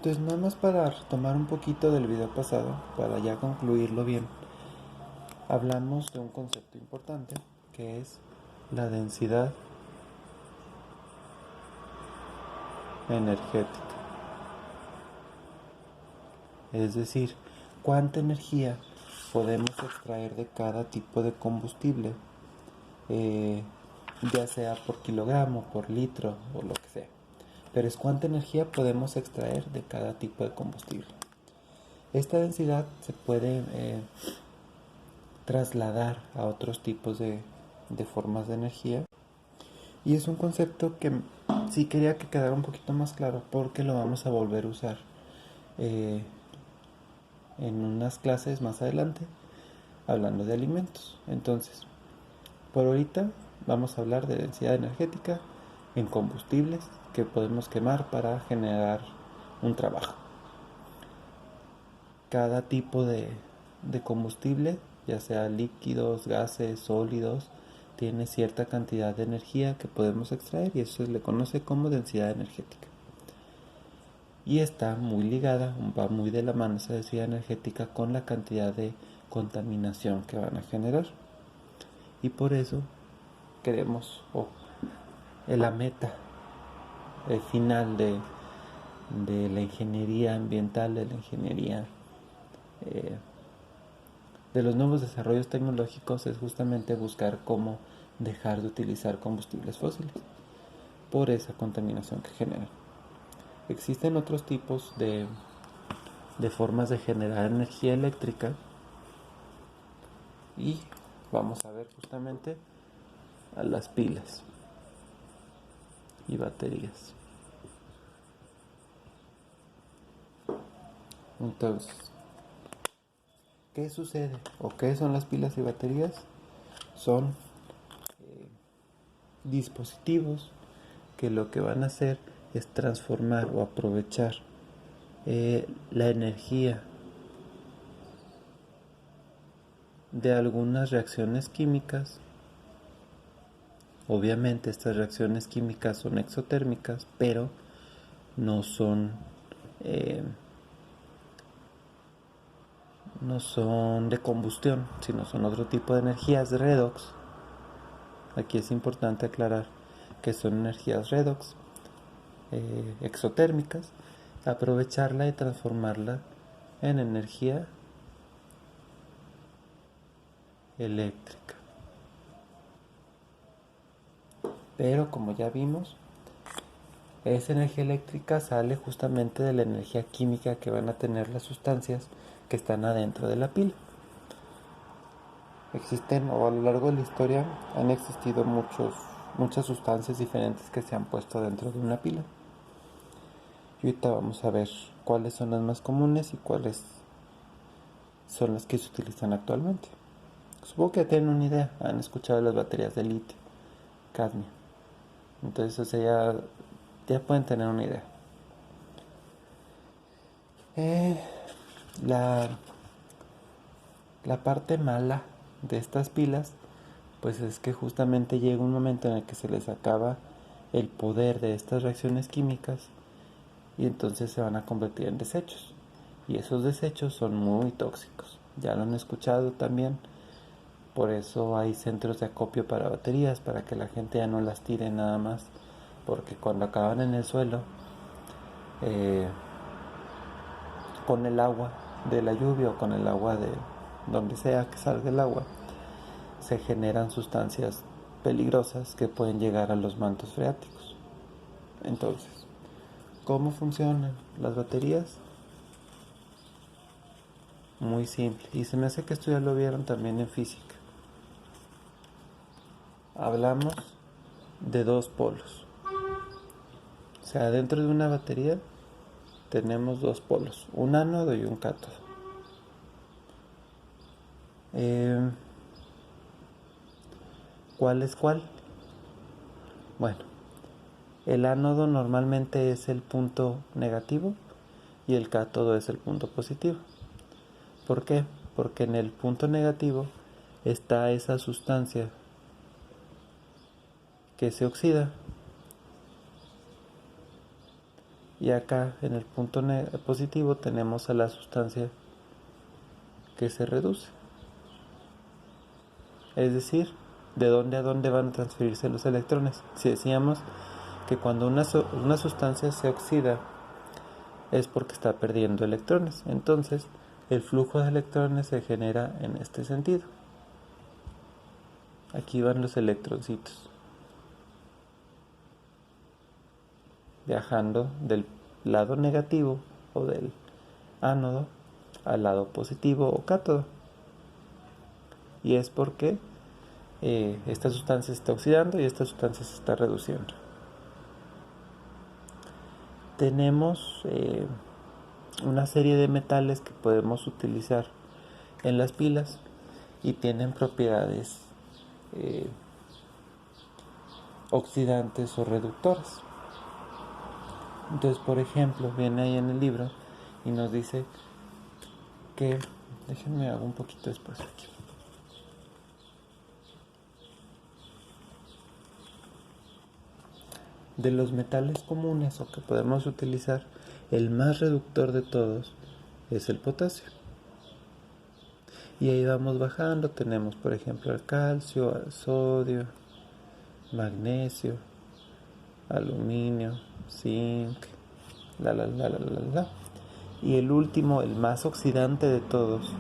Entonces, nada más para retomar un poquito del video pasado, para ya concluirlo bien, hablamos de un concepto importante que es la densidad energética. Es decir, cuánta energía podemos extraer de cada tipo de combustible, ya sea por kilogramo, por litro o lo que sea. Pero es cuánta energía podemos extraer de cada tipo de combustible. Esta densidad se puede trasladar a otros tipos de formas de energía. Y es un concepto que sí quería que quedara un poquito más claro porque lo vamos a volver a usar eh, en unas clases más adelante hablando de alimentos. Entonces, por ahorita vamos a hablar de densidad energética en combustibles que podemos quemar para generar un trabajo. Cada tipo de combustible, ya sea líquidos, gases, sólidos, tiene cierta cantidad de energía que podemos extraer y eso se le conoce como densidad energética. Y está muy ligada, va muy de la mano esa densidad energética con la cantidad de contaminación que van a generar. Y por eso queremos, la meta, el final de la ingeniería ambiental, de la ingeniería eh, de los nuevos desarrollos tecnológicos es justamente buscar cómo dejar de utilizar combustibles fósiles por esa contaminación que generan. Existen otros tipos de formas de generar energía eléctrica y vamos a ver justamente a las pilas y baterías. Entonces, ¿qué sucede o qué son las pilas y baterías? Son dispositivos que lo que van a hacer es transformar o aprovechar la energía de algunas reacciones químicas. Obviamente estas reacciones químicas son exotérmicas, pero no son eh, no son de combustión, sino son otro tipo de energías redox. Aquí es importante aclarar que son energías redox, exotérmicas, aprovecharla y transformarla en energía eléctrica. Pero como ya vimos, esa energía eléctrica sale justamente de la energía química que van a tener las sustancias que están adentro de la pila. Existen, o a lo largo de la historia, han existido muchas sustancias diferentes que se han puesto dentro de una pila. Y ahorita vamos a ver cuáles son las más comunes y cuáles son las que se utilizan actualmente. Supongo que ya tienen una idea, han escuchado las baterías de litio, cadmio. Entonces, o sea, ya pueden tener una idea. Eh, la, la parte mala de estas pilas, pues es que justamente llega un momento en el que se les acaba el poder de estas reacciones químicas y entonces se van a convertir en desechos. Y esos desechos son muy tóxicos. Ya lo han escuchado también. Por eso hay centros de acopio para baterías, para que la gente ya no las tire nada más. Porque cuando acaban en el suelo, eh, con el agua de la lluvia o con el agua de donde sea que salga el agua, se generan sustancias peligrosas que pueden llegar a los mantos freáticos. Entonces, ¿cómo funcionan las baterías? Muy simple. Y se me hace que esto ya lo vieron también en física. Hablamos de dos polos. O sea, dentro de una batería tenemos dos polos, un ánodo y un cátodo. ¿Cuál es cuál? Bueno, el ánodo normalmente es el punto negativo y el cátodo es el punto positivo. ¿Por qué? Porque en el punto negativo está esa sustancia que se oxida Y acá en el punto positivo tenemos a la sustancia que se reduce. Es decir, ¿de dónde a dónde van a transferirse los electrones? Si decíamos que cuando una sustancia se oxida es porque está perdiendo electrones. Entonces, el flujo de electrones se genera en este sentido. Aquí van los electroncitos viajando del lado negativo o del ánodo al lado positivo o cátodo. Y es porque esta sustancia se está oxidando y esta sustancia se está reduciendo. Tenemos una serie de metales que podemos utilizar en las pilas y tienen propiedades oxidantes o reductoras. Entonces, por ejemplo, viene ahí en el libro y nos dice que, déjenme hago un poquito después aquí. De los metales comunes o que podemos utilizar, el más reductor de todos es el potasio. Y ahí vamos bajando, tenemos por ejemplo el calcio, el sodio, magnesio, aluminio, zinc, Y el último, el más oxidante de todos,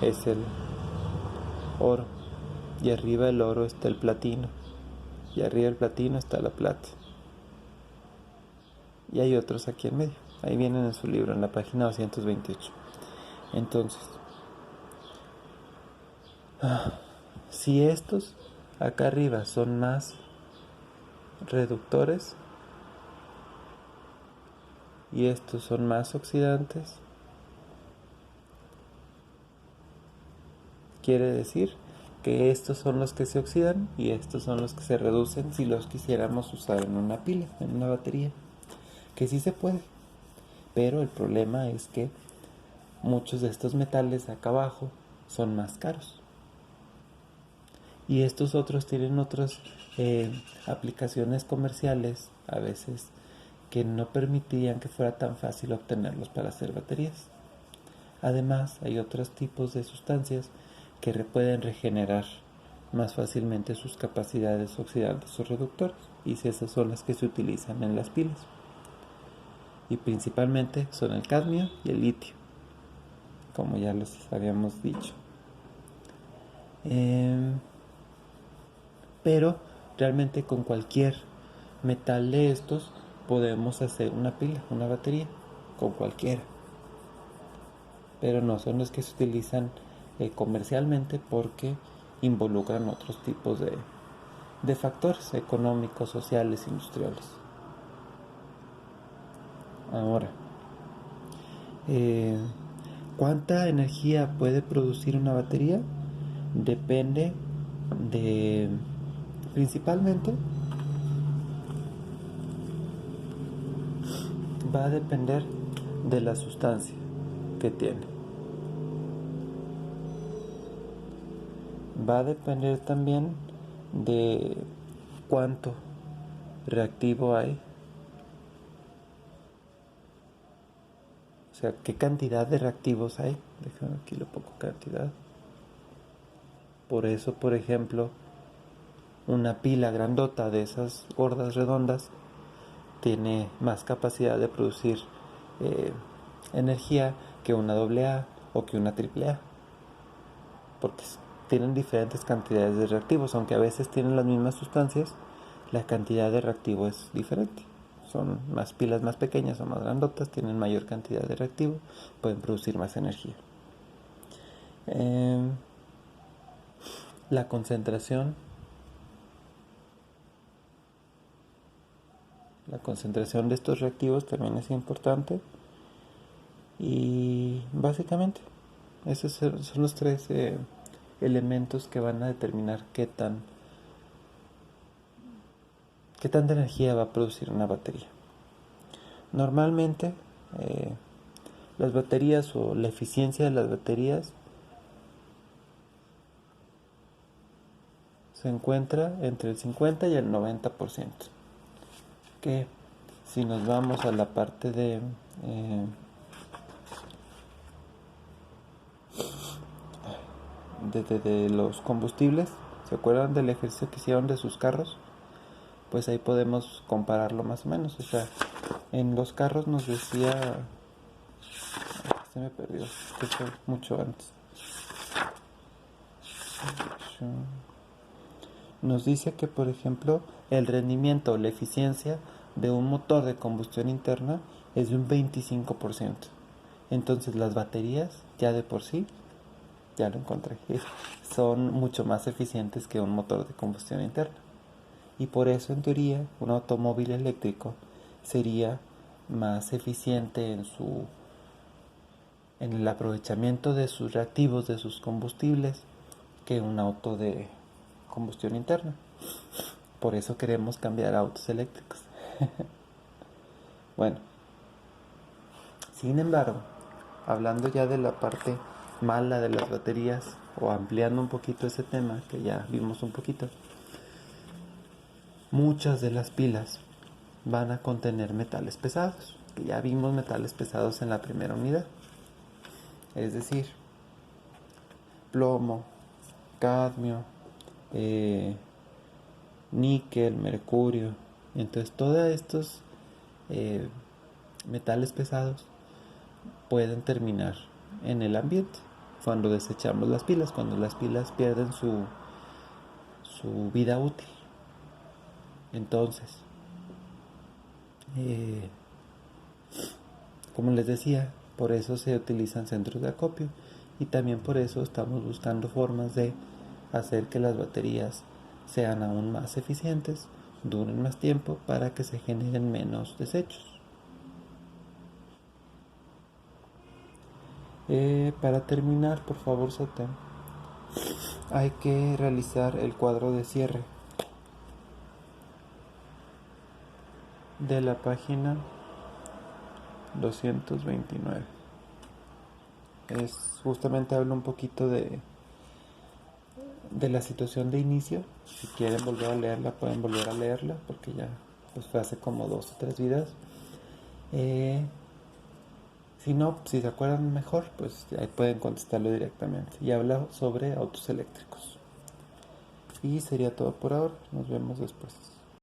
es el oro. Y arriba del oro está el platino. Y arriba del platino está la plata. Y hay otros aquí en medio. Ahí vienen en su libro, en la página 228. Entonces, si estos acá arriba son más reductores y estos son más oxidantes, quiere decir que estos son los que se oxidan y estos son los que se reducen si los quisiéramos usar en una pila, en una batería. Que sí se puede, pero el problema es que muchos de estos metales acá abajo son más caros. Y estos otros tienen otras aplicaciones comerciales, a veces, que no permitirían que fuera tan fácil obtenerlos para hacer baterías. Además, hay otros tipos de sustancias que pueden regenerar más fácilmente sus capacidades oxidantes o reductoras, y esas son las que se utilizan en las pilas. Y principalmente son el cadmio y el litio, como ya los habíamos dicho. Pero realmente con cualquier metal de estos podemos hacer una pila, una batería, con cualquiera. Pero no son los que se utilizan comercialmente porque involucran otros tipos de factores económicos, sociales, industriales. Ahora, ¿cuánta energía puede producir una batería? Depende de, principalmente, va a depender de la sustancia que tiene. Va a depender también de cuánto reactivo hay. O sea, qué cantidad de reactivos hay. Déjame aquí lo pongo cantidad. Por eso, por ejemplo, una pila grandota de esas gordas redondas tiene más capacidad de producir energía que una AA o que una AAA, porque tienen diferentes cantidades de reactivos, aunque a veces tienen las mismas sustancias, la cantidad de reactivo es diferente. Son más pilas más pequeñas o más grandotas, tienen mayor cantidad de reactivo, pueden producir más energía. La concentración de estos reactivos también es importante. Y básicamente esos son los tres elementos que van a determinar qué tanta energía va a producir una batería. Normalmente las baterías o la eficiencia de las baterías se encuentra entre el 50 y el 90%, que Si nos vamos a la parte de los combustibles, ¿se acuerdan del ejercicio que hicieron de sus carros? Pues ahí podemos compararlo más o menos. O sea, en los carros nos decía... Se me perdió, que fue mucho antes. Nos dice que, por ejemplo, el rendimiento o la eficiencia de un motor de combustión interna es de un 25%. Entonces las baterías ya de por sí, ya lo encontré, son mucho más eficientes que un motor de combustión interna. Y por eso, en teoría, un automóvil eléctrico sería más eficiente en el aprovechamiento de sus reactivos, de sus combustibles, que un auto de combustión interna. Por eso queremos cambiar a autos eléctricos. Bueno, sin embargo, hablando ya de la parte mala de las baterías, o ampliando un poquito ese tema que ya vimos un poquito, muchas de las pilas van a contener metales pesados, que ya vimos metales pesados en la primera unidad, es decir, plomo, cadmio, níquel, mercurio. Entonces todos estos metales pesados pueden terminar en el ambiente cuando desechamos las pilas, cuando las pilas pierden su vida útil. Entonces, como les decía, por eso se utilizan centros de acopio, y también por eso estamos buscando formas de hacer que las baterías sean aún más eficientes, duren más tiempo, para que se generen menos desechos. Para terminar, por favor, Sotem, hay que realizar el cuadro de cierre de la página 229. Justamente habla un poquito de la situación de inicio. Si quieren volver a leerla, pueden volver a leerla, porque ya pues fue hace como 2 o 3 videos. Si no, si se acuerdan mejor, pues ahí pueden contestarlo directamente. Y habla sobre autos eléctricos. Y sería todo por ahora. Nos vemos después.